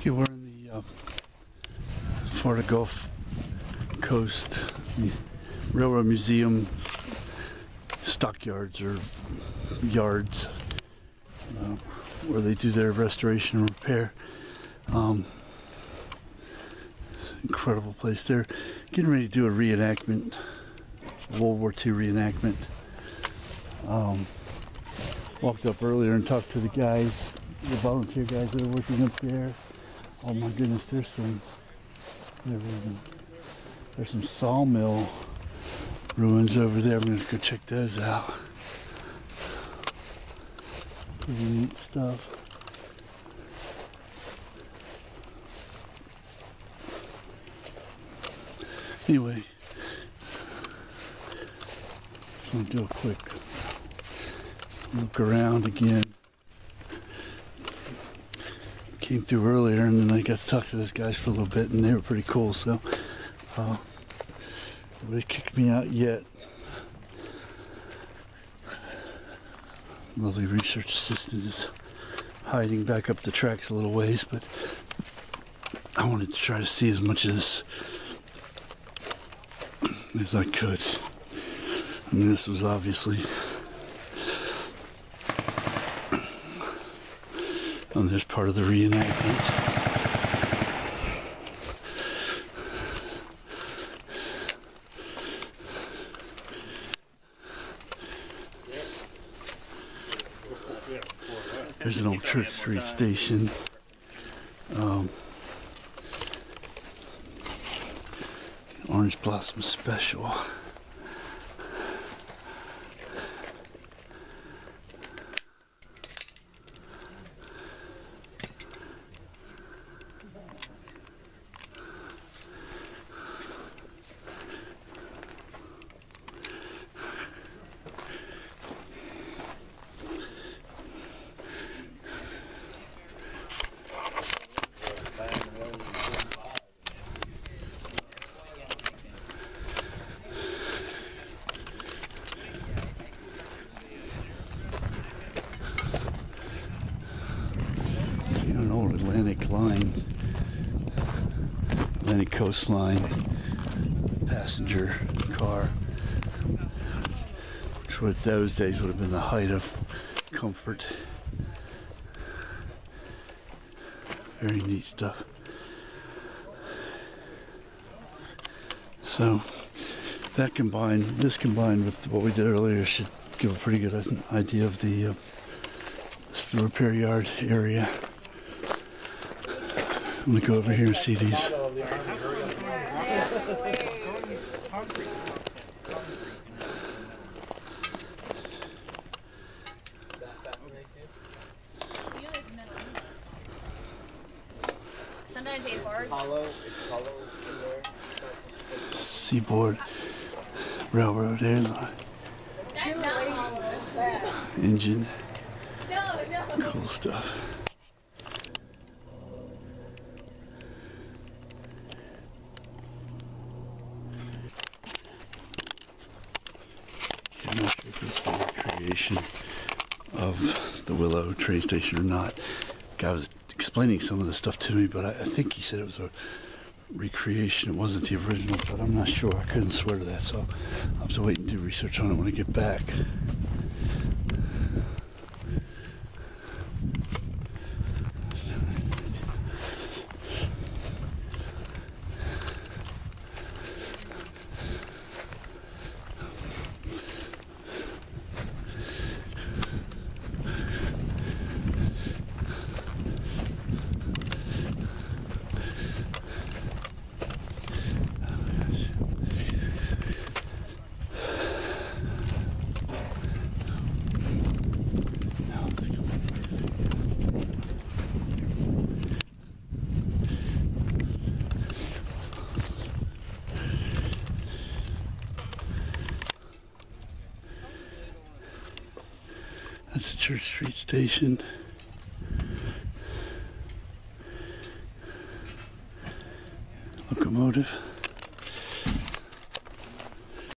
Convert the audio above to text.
Okay, we're in the Florida Gulf Coast Railroad Museum stockyards or yards where they do their restoration and repair. Incredible place. They're getting ready to do a reenactment, World War II reenactment. Walked up earlier and talked to the guys, the volunteer guys that are working up there. Oh my goodness, there's some sawmill ruins over there. I'm gonna go check those out. Pretty neat stuff. Anyway, just want to do a quick look around again. Came through earlier and then I got to talk to those guys for a little bit and they were pretty cool, so nobody's kicked me out yet. Lovely research assistant is hiding back up the tracks a little ways, but I wanted to try to see as much of this as I could. I mean, this was obviously there's part of the reenactment. There's an old Church Street station. Orange Blossom Special. An old Atlantic coastline passenger car, which would those days would have been the height of comfort. Very neat stuff. So that combined with what we did earlier should give a pretty good idea of the repair yard area. I'm gonna go over here and see these. Sometimes they bars. Seaboard Railroad Airline. Engine. Cool stuff. I'm not sure if this is a recreation of the Willow train station or not. Guy was explaining some of the stuff to me, but I think he said it was a recreation. It wasn't the original, but I'm not sure. I couldn't swear to that, so I'll have to wait and do research on it when I get back. That's a Church Street station. Locomotive.